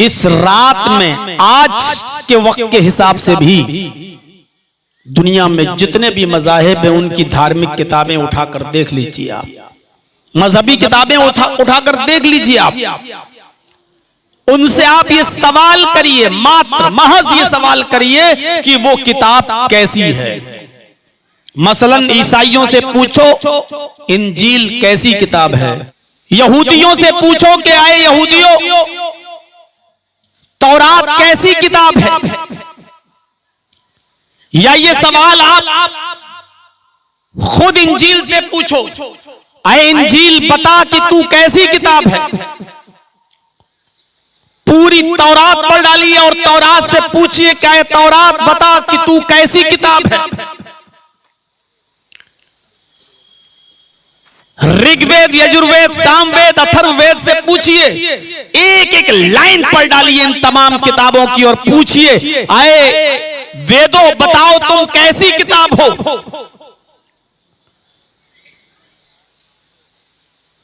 इस रात में आज के वक्त के हिसाब से भी दुनिया में जितने भी मज़ाहिब हैं उनकी धार्मिक किताबें उठाकर देख लीजिए आप, मजहबी किताबें उठाकर देख लीजिए आप, उनसे आप ये सवाल करिए, मात्र महज ये सवाल करिए कि वो किताब कैसी है। मसलन ईसाइयों से पूछो इंजील कैसी किताब है, यहूदियों से पूछो कि आए यहूदियों तौरात कैसी किताब है, या ये सवाल आप खुद इंजील से पूछो, आए इंजील बता कि तू कैसी किताब है। पूरी तौरात पढ़ डालिए और तौरात से पूछिए क्या है तौरात बता कि तू कैसी किताब है। ऋग्वेद, यजुर्वेद, सामवेद, अथर्ववेद से पूछिए, एक एक लाइन पढ़ डालिए इन तमाम किताबों की और पूछिए आए वेदों बताओ तुम कैसी किताब हो।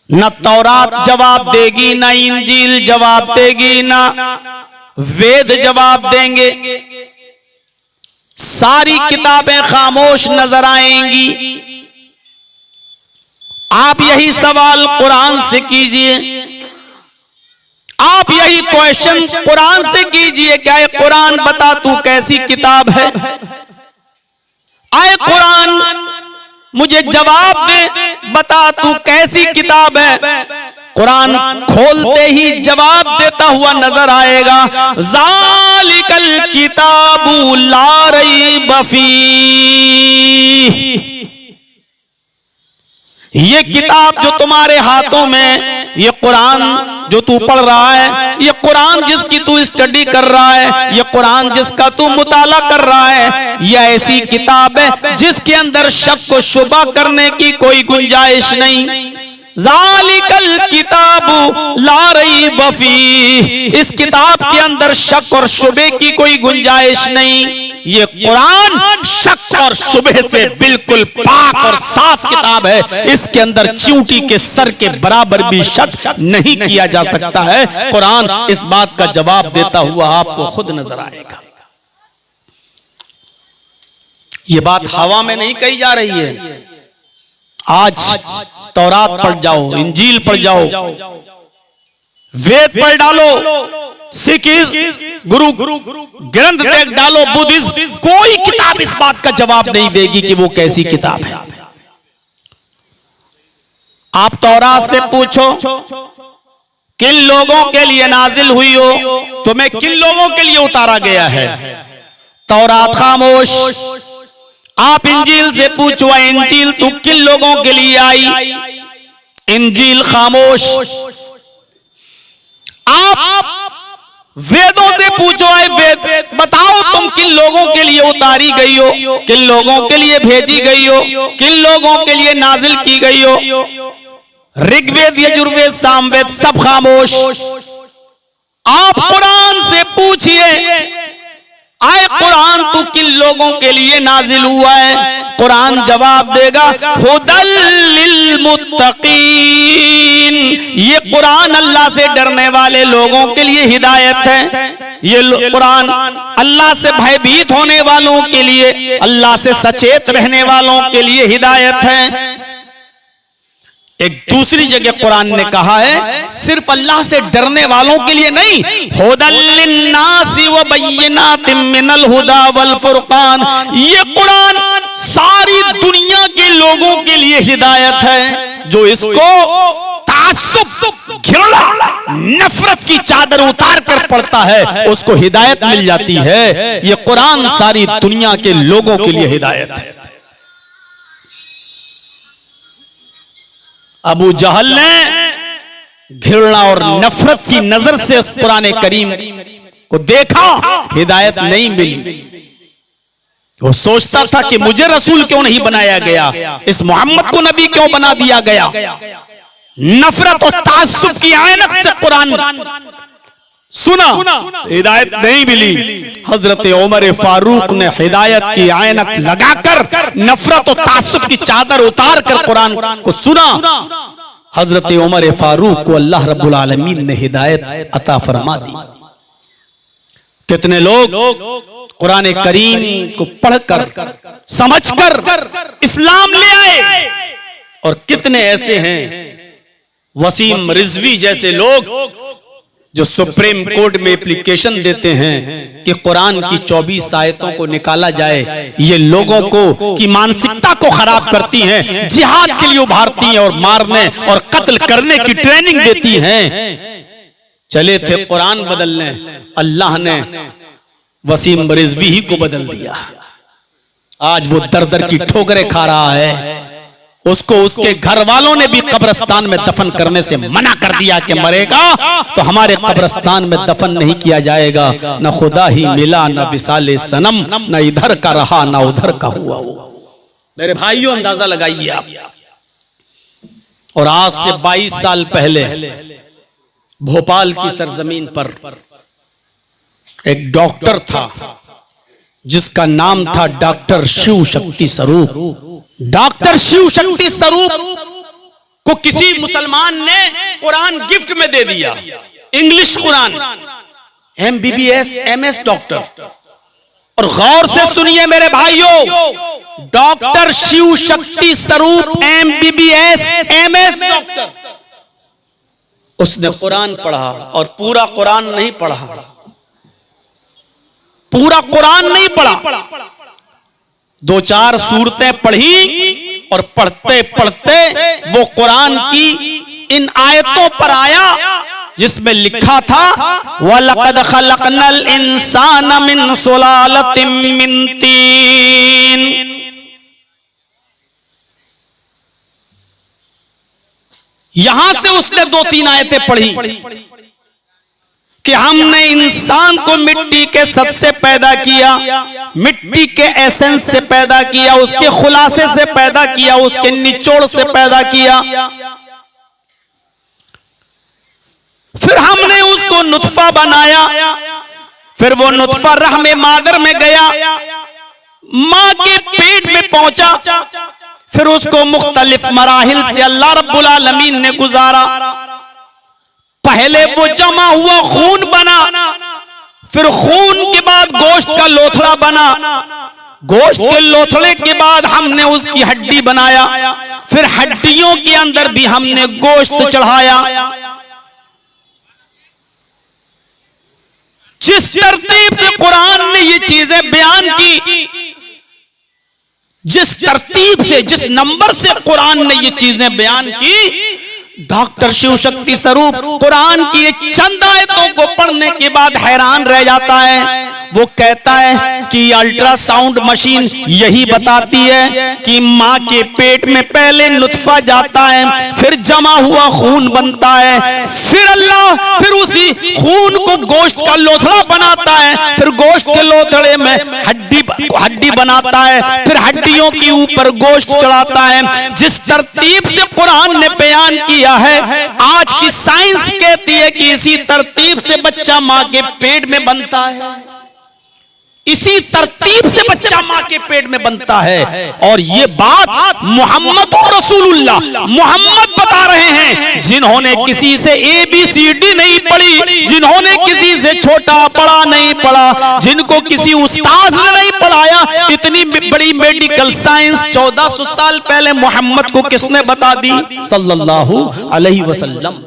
न तौरात जवाब देगी, न इंजील जवाब देगी, न वेद जवाब देंगे, सारी किताबें खामोश नजर आएंगी। आप यही सवाल कुरान से कीजिए, आप यही क्वेश्चन कुरान से कीजिए, क्या है कुरान बता तू कैसी किताब है। आए कुरान मुझे जवाब दे, बता तू कैसी किताब है। कुरान खोलते ही जवाब देता हुआ नजर आएगा, ज़ालिकल किताबु ला रैब फीह, ये किताब जो तुम्हारे हाथों में, ये कुरान जो तू पढ़ रहा है, ये कुरान जिसकी तू स्टडी कर रहा है, ये कुरान जिसका तू मुताला कर रहा है, यह ऐसी किताब है जिसके अंदर शक व शुबा करने की कोई गुंजाइश नहीं। ज़ालिकल किताबु ला रैब फीह, इस किताब के अंदर शक और शुबे की कोई गुंजाइश नहीं। ये कुरान शक और शुबे से बिल्कुल पाक और साफ किताब है, इसके अंदर चींटी के सर के बराबर भी शक नहीं किया जा सकता है। कुरान इस बात का जवाब देता हुआ आपको खुद नजर आएगा। ये बात हवा में नहीं कही जा रही है। आज तौरात पढ़ जाओ, इंजील पढ़ जाओ, वेद पढ़ डालो, सिखिज्म गुरु ग्रंथ देख डालो, बुद्धिज्म, कोई किताब इस बात का जवाब नहीं देगी कि वो कैसी किताब है। आप तौरात से पूछो किन लोगों के लिए नाजिल हुई हो, तुम्हें किन लोगों के लिए उतारा गया है, तौरात खामोश। आप इंजील से पूछो इंजील तू किन लोगों के लिए आई, इंजील खामोश। आप वेदों से पूछो आए वेद बताओ तुम किन लोगों के लिए उतारी गई हो, किन लोगों के लिए भेजी गई हो, किन लोगों के लिए नाजिल की गई हो। ऋग्वेद, यजुर्वेद, सामवेद सब खामोश। आप कुरान से पूछिए आए कुरान तू किन लोगों के लिए नाजिल हुआ है, कुरान जवाब देगा हुदल लिल मुत्तकीन, ये कुरान अल्लाह से डरने वाले लोगों के लिए हिदायत है। ये कुरान अल्लाह से भयभीत होने वालों के लिए, अल्लाह से सचेत रहने वालों के लिए हिदायत है। एक दूसरी जगह कुरान ने कहा है सिर्फ अल्लाह से डरने वालों के लिए नहीं, हुदल लिन्नासी व बय्यिनातिम मिनल हुदा वल फुरकान, ये कुरान सारी दुनिया के लोगों के लिए हिदायत है। जो इसको ताज्जुब, घृणा, नफरत की चादर उतार कर पढ़ता है उसको हिदायत मिल जाती है। ये कुरान सारी दुनिया के लोगों के लिए हिदायत है। अबू जहल ने घृणा और नफरत की नजर से उस कुरान करीम को देखा, हिदायत नहीं मिली। वो सोचता था कि मुझे रसूल क्यों नहीं बनाया गया, इस मोहम्मद को नबी क्यों बना दिया गया। नफरत और ताज्जुब की ऐनक से कुरान सुना, हिदायत नहीं मिली। हजरत उमर फारूक ने हिदायत की ऐनक लगाकर नफरत और ताज्जुब की चादर उतार कर कुरान को सुना। हजरत उमर फारूक को अल्लाह रब्बुल आलमीन ने हिदायत अता फरमा दी। कितने लोग कुरान करीम को पढ़कर समझकर इस्लाम ले आए, और कितने ऐसे हैं वसीम रिजवी जैसे लोग जो सुप्रीम कोर्ट में एप्लीकेशन देते हैं कि कुरान की 24 आयतों को निकाला जाए। ये लोगों को की मानसिकता को खराब करती हैं, जिहाद के लिए उभारती हैं और मारने और कत्ल करने की ट्रेनिंग देती हैं। चले थे कुरान बदलने, अल्लाह ने वसीम रिजवी ही को बदल दिया। आज वो दर दर की ठोकरें खा रहा है। उसको उसके घर वालों ने भी कब्रिस्तान में दफन करने से मना कर दिया कि मरेगा तो हमारे कब्रिस्तान में दफन नहीं किया जाएगा। न खुदा ही मिला, न विसाले सनम, न इधर का रहा न उधर का हुआ। मेरे भाइयों, अंदाजा लगाइए आप। और आज से 22 साल पहले भोपाल की सरजमीन पर एक डॉक्टर था जिसका नाम था डॉक्टर शिव शक्ति स्वरूप। डॉक्टर शिव शक्ति स्वरूप को किसी मुसलमान ने कुरान गिफ्ट में दे दिया, English Quran, MBBS MS doctor. और गौर से सुनिए मेरे भाइयों, डॉक्टर शिव शक्ति स्वरूप MBBS MS डॉक्टर, उसने कुरान पढ़ा और पूरा कुरान नहीं पढ़ा, पूरा कुरान नहीं पढ़ा, 2-4 सूरतें पढ़ी और पढ़ते पढ़ते वो कुरान की इन आयतों पर आया जिसमें लिखा था वलक़द खलक़नल इंसान मिन सुलालतिम मिन तीन। यहां से उसने 2-3 आयतें पढ़ी कि हमने इंसान को मिट्टी के सत से पैदा किया, मिट्टी के एसेंस से पैदा किया, उसके खुलासे से पैदा किया, उसके निचोड़ से पैदा किया। फिर हमने उसको नुत्फा बनाया, फिर वो नुत्फा रहमे मादर में गया, मां के पेट में पहुंचा, फिर उसको मुख्तलिफ मराहिल से अल्लाह रब्बुल आलमीन ने गुजारा। पहले वो जमा हुआ खून बना, फिर खून के बाद गोश्त का लोथड़ा बना, गोश्त के लोथड़े के बाद हमने उसकी हड्डी बनाया, फिर हड्डियों के अंदर भी हमने गोश्त चढ़ाया। जिस तरतीब से कुरान ने ये चीजें बयान की, जिस तरतीब से, जिस नंबर से कुरान ने ये चीजें बयान की, डॉक्टर शिव शक्ति स्वरूप कुरान की एक चंद आयतों को पढ़ने के बाद हैरान रह जाता है। वो कहता है कि अल्ट्रासाउंड मशीन यही बताती है कि मां के पेट में पहले नुत्फा जाता है, फिर जमा हुआ खून बनता है, फिर अल्लाह फिर उसी खून को गोश्त का लोथड़ा बनाता है, फिर गोश्त के लोथड़े में हड्डी बनाता है, फिर हड्डियों के ऊपर गोश्त चढ़ाता है। जिस तरतीब से कुरान ने बयान किया है, आज की साइंस कहती है कि इसी तरतीब से बच्चा मां के पेट में बनता है, इसी तरतीब से बच्चा मां के पेट में बनता है। और ये बात मोहम्मद रसूलुल्लाह मोहम्मद बता रहे हैं, जिन्होंने किसी से ABCD नहीं पढ़ी, जिन्होंने किसी से छोटा बड़ा नहीं पढ़ा, जिनको किसी उस्ताद ने नहीं पढ़ाया। इतनी बड़ी मेडिकल साइंस 1400 साल पहले मोहम्मद को किसने बता दी? सल्लल्लाहु अलैहि वसल्लम।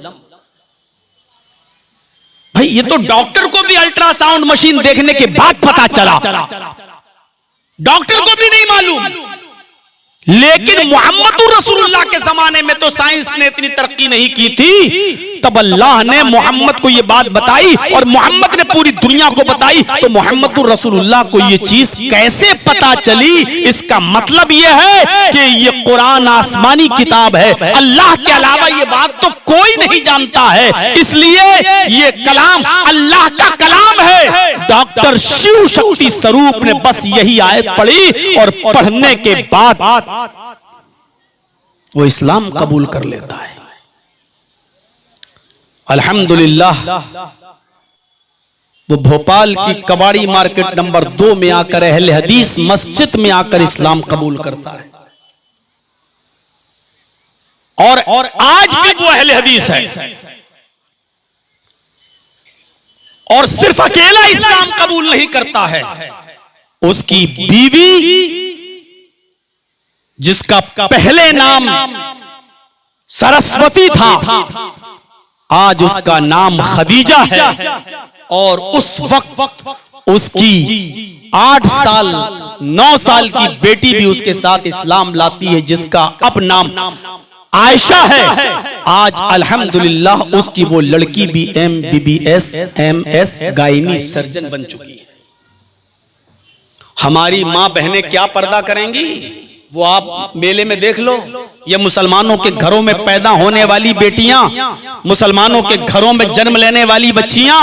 भाई ये तो डॉक्टर को भी अल्ट्रासाउंड मशीन देखने के बाद पता चला, डॉक्टर को भी नहीं मालूम। लेकिन मोहम्मद रसूलुल्लाह के जमाने में तो साइंस ने इतनी तरक्की नहीं की थी, तब अल्लाह ने मोहम्मद को ये बात बताई और मोहम्मद ने पूरी दुनिया को बताई। तो मोहम्मद रसूलुल्लाह को ये चीज कैसे पता चली? इसका मतलब ये है कि ये कुरान आसमानी किताब है, अल्लाह के अलावा ये बात तो कोई नहीं जानता है, इसलिए ये कलाम अल्लाह का कलाम है। डॉक्टर शिव शक्ति स्वरूप ने बस यही आयत पढ़ी और पढ़ने के बाद वो इस्लाम कबूल कर लेता है। अल्हम्दुलिल्लाह वो भोपाल की कबाड़ी मार्केट नंबर 2 में आकर अहले हदीस मस्जिद में आकर इस्लाम कबूल करता है। और आज भी वो अहले हदीस है। और सिर्फ अकेला इस्लाम कबूल नहीं करता है, उसकी बीवी जिसका पहले नाम सरस्वती था, आज उसका नाम खदीजा है, और उस वक्त उसकी 8 साल 9 साल की बेटी भी उसके साथ इस्लाम लाती है, जिसका अब नाम आयशा है। आज अल्हम्दुलिल्लाह उसकी वो लड़की भी MBBS MS गायनी सर्जन बन चुकी है। हमारी मां बहनें क्या पर्दा करेंगी, वो आप मेले में देख लो। ये मुसलमानों के घरों में पैदा होने वाली बेटियां, मुसलमानों के घरों में जन्म लेने वाली बच्चियां,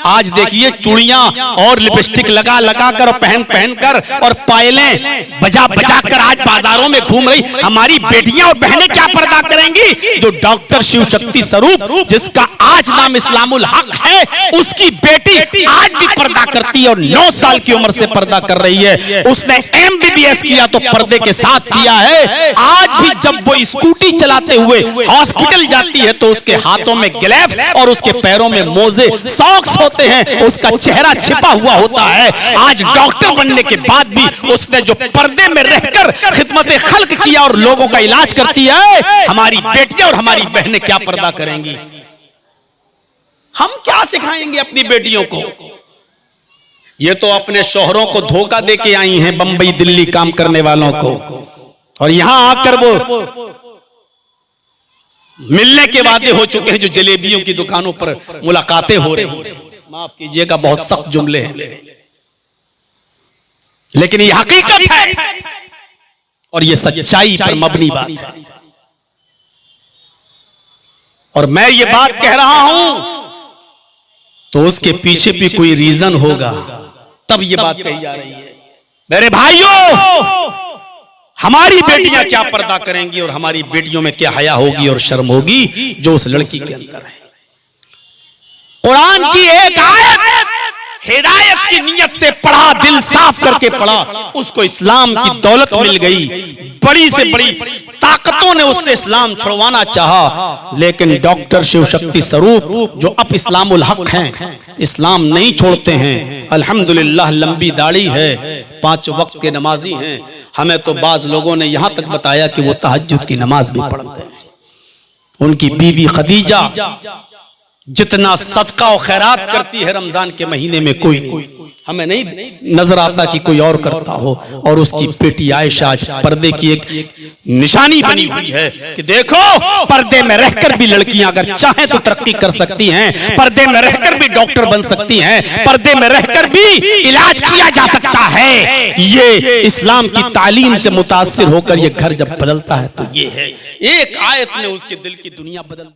आज देखिए चूड़ियां और लिपस्टिक लगा लगा कर, पहन पहन कर और पायलें बजा बजा कर आज बाजारों में घूम रही हमारी बेटियां और बहनें क्या पर्दा करेंगी। जो डॉक्टर शिव शक्ति स्वरूप, जिसका आज नाम इस्लामुल हक है, उसकी बेटी आज भी पर्दा करती है और 9 साल की उम्र से पर्दा कर रही है। उसने MBBS किया तो पर्दे के साथ किया है। आज भी जब वो स्कूटी चलाते हुए हॉस्पिटल जाती है तो उसके हाथों में ग्लव्स और उसके पैरों में मोजे सॉक्स होते हैं, उसका चेहरा छिपा हुआ होता है। आज डॉक्टर बनने के बाद भी उसने जो पर्दे में रहकर खिदमत खल्क किया और लोगों का इलाज करती है, हमारी बेटियां और हमारी बहनें क्या पर्दा करेंगी। हम क्या सिखाएंगे अपनी बेटियों को। ये तो अपने शोहरों को धोखा देके आई हैं, बंबई दिल्ली काम करने वालों को, और यहां आकर वो मिलने के वादे हो चुके हैं जो जलेबियों की दुकानों पर मुलाकातें हो रही हैं। माफ कीजिएगा, बहुत सख्त जुमले हैं, लेकिन ये हकीकत है और ये सच्चाई पर मबनी बात है। और मैं ये बात कह रहा हूं तो उसके पीछे भी कोई रीजन होगा, तब ये बात कही जा रही है। मेरे भाइयों, हमारी बेटियां क्या पर्दा करेंगी और हमारी बेटियों में क्या हया होगी और शर्म होगी जो उस लड़की के अंदर है। कुरान की एक आयत हिदायत की नियत से पढ़ा, दिल साफ करके पढ़ा, उसको इस्लाम की दौलत मिल गई। बड़ी से बड़ी ताकतों ने उससे इस्लाम छुड़वाना चाहा, लेकिन डॉक्टर शिव शक्ति स्वरूप जो अब इस्लामुल हक हैं, इस्लाम नहीं छोड़ते हैं। अल्हम्दुलिल्लाह लंबी दाढ़ी है, 5 वक्त के नमाजी हैं। हमें तो बाज लोगों ने यहां तक बताया कि वो तहज्जुद की नमाज भी पढ़ते हैं। उनकी बीवी खदीजा जितना सदका और खैरात करती है रमजान के महीने में, कोई नहीं, हमें नहीं नजर आता कि कोई और करता हो। और उसकी बेटी आयशा आज पर्दे की एक निशानी बनी हुई है कि देखो, पर्दे में रहकर भी लड़कियां अगर चाहें तो तरक्की कर सकती हैं, पर्दे में रहकर भी डॉक्टर बन सकती हैं, पर्दे में रहकर भी इलाज किया जा सकता है। ये इस्लाम की तालीम से मुतासिर होकर ये घर जब बदलता है तो ये है, एक आयत ने उसके दिल की दुनिया बदल दी।